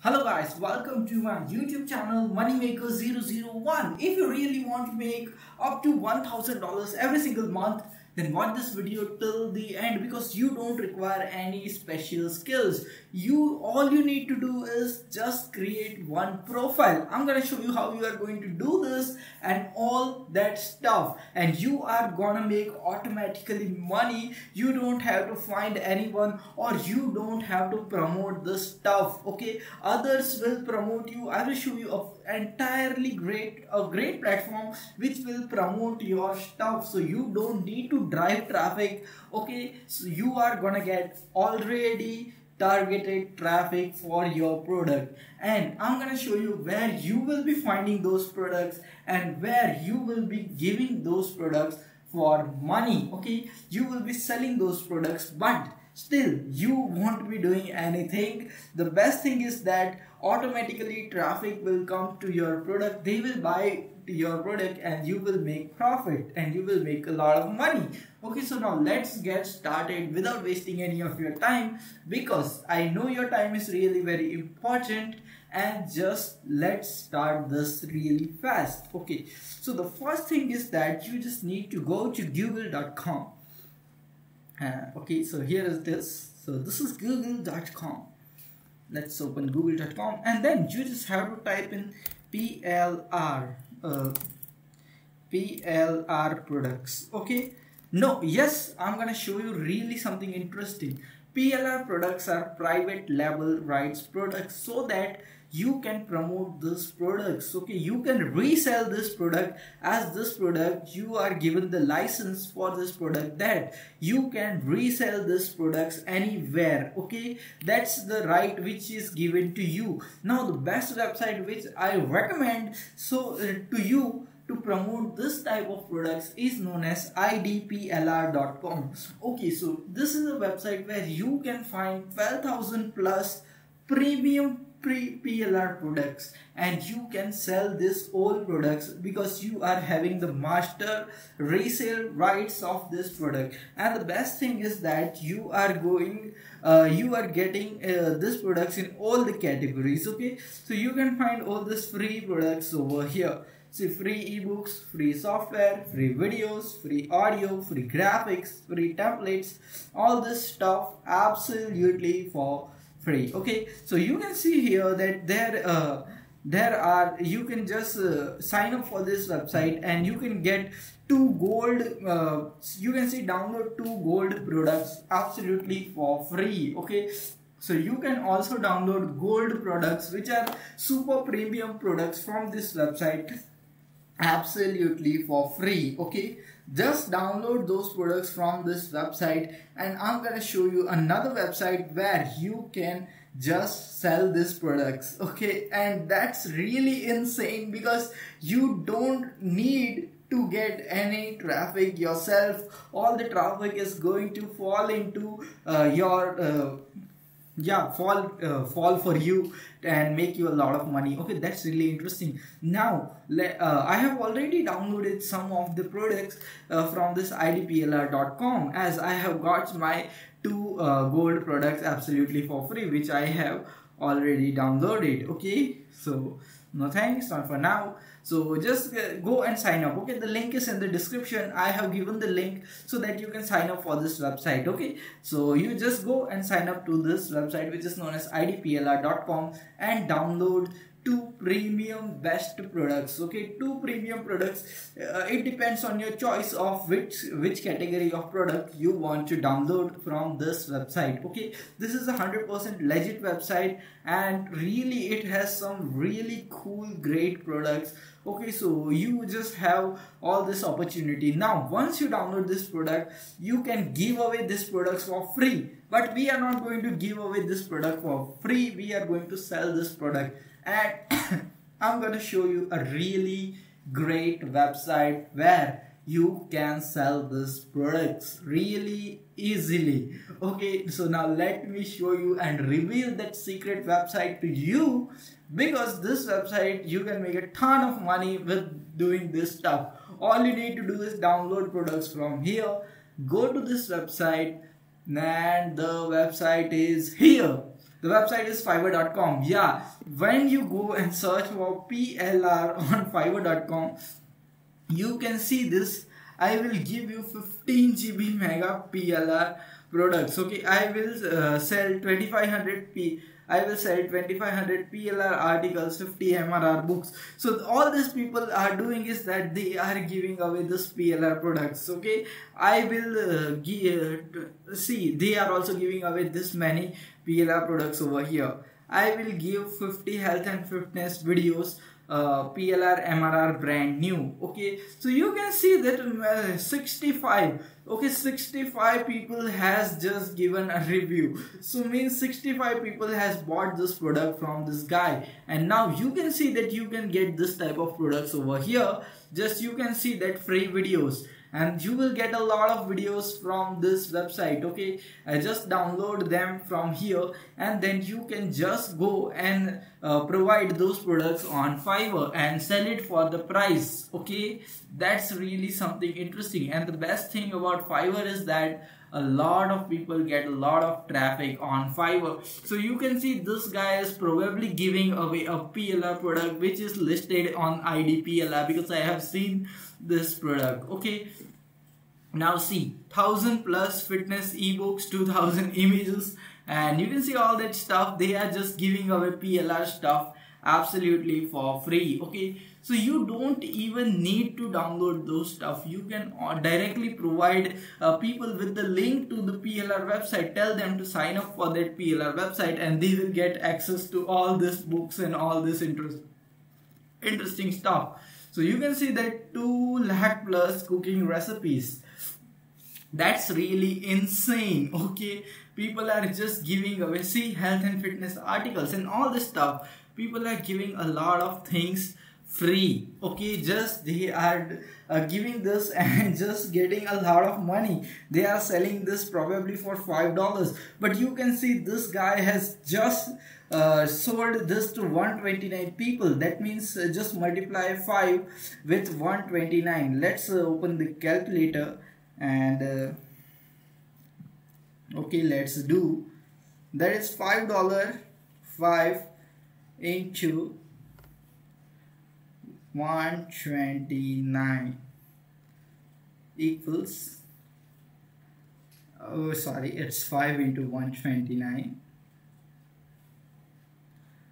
Hello guys, welcome to my YouTube channel Moneymaker001. If you really want to make up to $1,000 every single month, then watch this video till the end because you don't require any special skills. All you need to do is just create one profile. I'm gonna show you how you are going to do this and all that stuff, and you are gonna make automatically money. You don't have to find anyone or you don't have to promote this stuff. Okay, others will promote you. I will show you a great platform which will promote your stuff, so you don't need to drive traffic. Okay, so you are gonna get already targeted traffic for your product, and I'm gonna show you where you will be finding those products and where you will be giving those products for money. Okay, you will be selling those products, but still you won't be doing anything. The best thing is that automatically traffic will come to your product. They will buy your product and you will make profit and you will make a lot of money. Okay, so now let's get started without wasting any of your time, because I know your time is really very important, and just let's start this really fast. Okay, so the first thing is that you just need to go to google.com. Okay, so here is this. So this is google.com. Let's open google.com, and then you just have to type in PLR products. Okay, yes, I'm gonna show you really something interesting. PLR products are private label rights products, so that you can promote these products. Okay, you can resell this product. As this product, you are given the license for this product that you can resell this products anywhere. Okay, that's the right which is given to you. Now the best website which I recommend to you to promote this type of products is known as idplr.com. Okay, so this is a website where you can find 12,000 plus premium PLR products, and you can sell this all products because you are having the master resale rights of this product. And the best thing is that you are getting this products in all the categories. Okay, so you can find all these free products over here. See, free ebooks, free software, free videos, free audio, free graphics, free templates, all this stuff absolutely for free. Okay, so you can see here that you can just sign up for this website and you can get 2 gold, you can see download 2 gold products absolutely for free. Okay, so you can also download gold products which are super premium products from this website absolutely for free. Okay, just download those products from this website, and I'm gonna show you another website where you can just sell these products. Okay, and that's really insane because you don't need to get any traffic yourself. All the traffic is going to fall into fall for you and make you a lot of money. Okay, that's really interesting. Now I have already downloaded some of the products from this idplr.com, as I have got my 2 gold products absolutely for free, which I have already downloaded. Okay, so no thanks, not for now. So just go and sign up. Okay, the link is in the description. I have given the link so that you can sign up for this website. Okay, so you just go and sign up to this website which is known as idplr.com and download 2 premium best products. Okay, 2 premium products. It depends on your choice of which category of product you want to download from this website. Okay, this is a 100% legit website, and really it has some really cool great products. Okay, so you just have all this opportunity. Now once you download this product, you can give away this products for free, but we are not going to give away this product for free. We are going to sell this product, and I'm gonna show you a really great website where you can sell these products really easily. Okay, so now let me show you and reveal that secret website to you, because this website you can make a ton of money with doing this stuff. All you need to do is download products from here, go to this website, and the website is here. The website is fiverr.com. Yeah, when you go and search for PLR on fiverr.com, you can see this. I will give you 15 GB mega PLR products. Okay, I will sell 2500 PLR articles, 50 MRR books. So all these people are doing is that they are giving away this PLR products. Okay, I will see they are also giving away this many PLR products over here. I will give 50 health and fitness videos, PLR MRR brand new. Okay, so you can see that 65 people has just given a review, so means 65 people has bought this product from this guy. And now you can see that you can get this type of products over here. Just you can see that free videos, and you will get a lot of videos from this website. Okay, I just download them from here, and then you can just go and provide those products on Fiverr and sell it for the price. Okay, that's really something interesting. And the best thing about Fiverr is that a lot of people get a lot of traffic on Fiverr. So you can see this guy is probably giving away a PLR product which is listed on IDPLR, because I have seen this product. Okay, now see, 1000 plus fitness ebooks, 2000 images, and you can see all that stuff. They are just giving away PLR stuff absolutely for free. Okay, so you don't even need to download those stuff. You can directly provide people with the link to the PLR website. Tell them to sign up for that PLR website, and they will get access to all these books and all this interesting stuff. So you can see that 2 lakh plus cooking recipes. That's really insane. Okay, people are just giving away, see, health and fitness articles and all this stuff. People are giving a lot of things free. Okay, just they are giving this and just getting a lot of money. They are selling this probably for $5, but you can see this guy has just sold this to 129 people. That means just multiply 5 with 129. Let's open the calculator and okay, let's do that. Is $5, 5 into 129 equals, oh sorry, it's 5 into 129.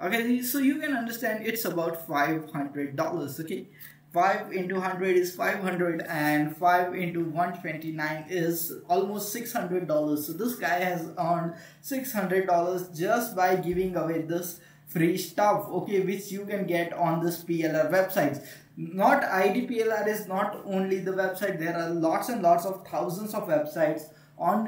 Okay, so you can understand it's about $500. Okay, 5 into 100 is 500, and 5 into 129 is almost $600. So this guy has earned $600 just by giving away this free stuff. Okay, which you can get on this PLR websites. Not IDPLR is not only the website. There are lots and lots of thousands of websites on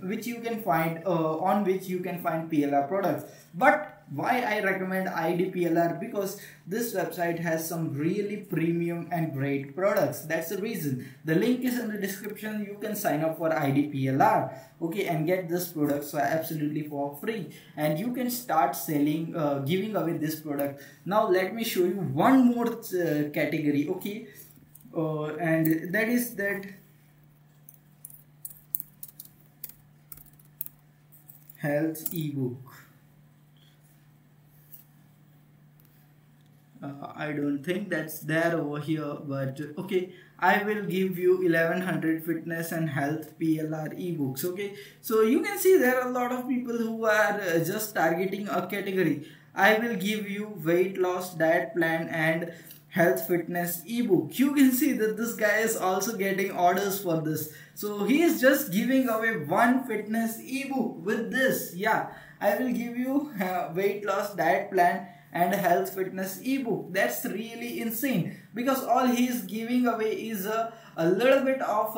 which you can find PLR products. But why I recommend IDPLR? Because this website has some really premium and great products. That's the reason. The link is in the description. You can sign up for IDPLR, okay, and get this product absolutely for free, and you can start selling, giving away this product. Now let me show you one more category. Okay, and that is that health ebook. I don't think that's there over here, but okay, I will give you 1100 fitness and health PLR ebooks. Okay, so you can see there are a lot of people who are just targeting a category. I will give you weight loss diet plan and health fitness ebook. You can see that this guy is also getting orders for this. So he is just giving away one fitness ebook with this. Yeah, I will give you weight loss diet plan and health fitness ebook. That's really insane, because all he is giving away is a little bit of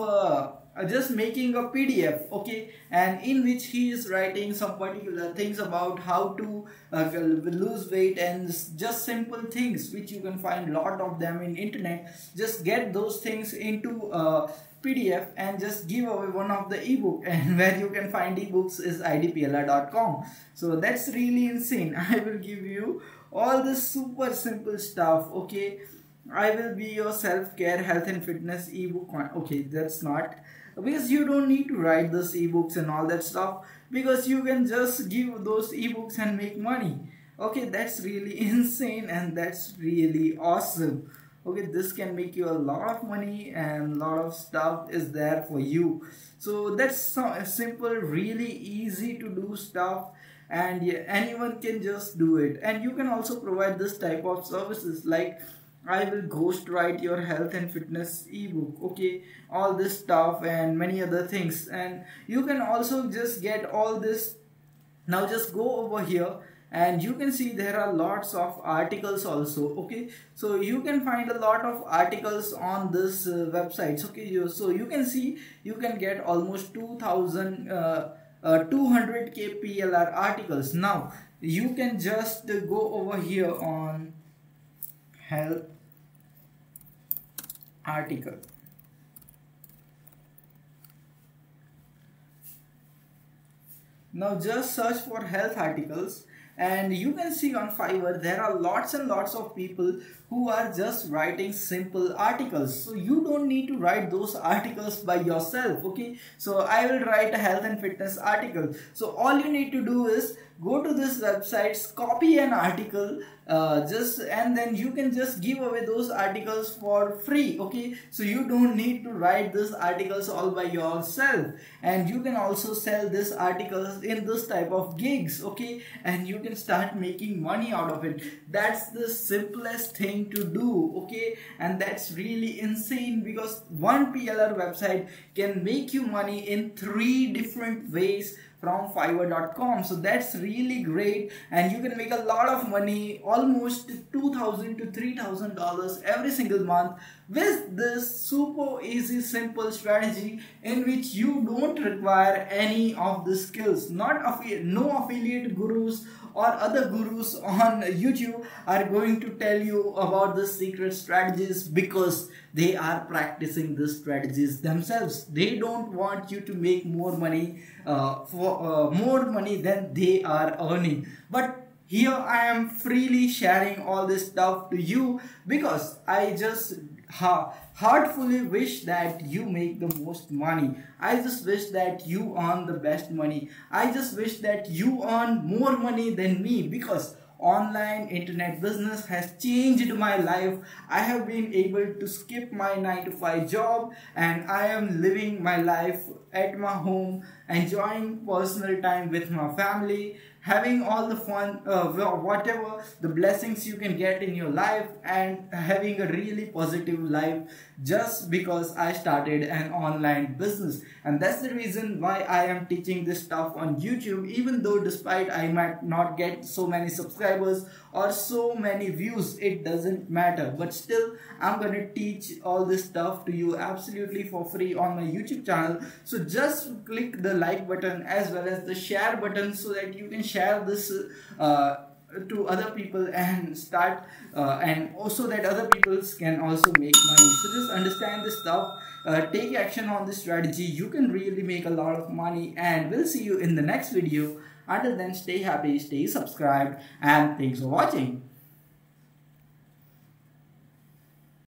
just making a PDF, okay, and in which he is writing some particular things about how to lose weight, and just simple things which you can find lot of them in internet. Just get those things into PDF and just give away one of the ebook, and where you can find ebooks is idplr.com. So that's really insane. I will give you all this super simple stuff. Okay, I will be your self-care health and fitness ebook. Okay, that's not, because you don't need to write this ebooks and all that stuff, because you can just give those ebooks and make money. Okay, that's really insane and that's really awesome. Okay, this can make you a lot of money and a lot of stuff is there for you. So that's simple, really easy to do stuff, and yeah, anyone can just do it. And you can also provide this type of services like I will ghostwrite your health and fitness ebook, okay, all this stuff and many other things. And you can also just get all this. Now just go over here and you can see there are lots of articles also. Okay, so you can find a lot of articles on this websites. Okay, so you can see you can get almost 200k PLR articles. Now you can just go over here on health article. Now just search for health articles and you can see on Fiverr there are lots and lots of people who are just writing simple articles. So you don't need to write those articles by yourself. Okay, so I will write a health and fitness article. So all you need to do is go to this website, copy an article, and then you can just give away those articles for free. Okay, so you don't need to write these articles all by yourself, and you can also sell these articles in this type of gigs. Okay, and you can start making money out of it. That's the simplest thing to do. Okay, and that's really insane because one PLR website can make you money in 3 different ways from Fiverr.com. So that's really great, and you can make a lot of money, almost $2,000 to $3,000 every single month with this super easy simple strategy in which you don't require any of the skills. No affiliate gurus or other gurus on YouTube are going to tell you about the secret strategies because they are practicing the strategies themselves. They don't want you to make more money more money than they are earning. But here I am freely sharing all this stuff to you because I just heartfully wish that you make the most money. I just wish that you earn the best money. I just wish that you earn more money than me because online internet business has changed my life. I have been able to skip my 9 to 5 job and I am living my life at my home, enjoying personal time with my family, having all the fun, whatever the blessings you can get in your life, and having a really positive life just because I started an online business. And that's the reason why I am teaching this stuff on YouTube, even though despite I might not get so many subscribers or so many views, it doesn't matter. But still, I'm gonna teach all this stuff to you absolutely for free on my YouTube channel. So just click the like button as well as the share button so that you can share this to other people and start and also that other people can also make money. So just understand this stuff, take action on this strategy. You can really make a lot of money, and we'll see you in the next video. Until then, stay happy, stay subscribed, and thanks for watching.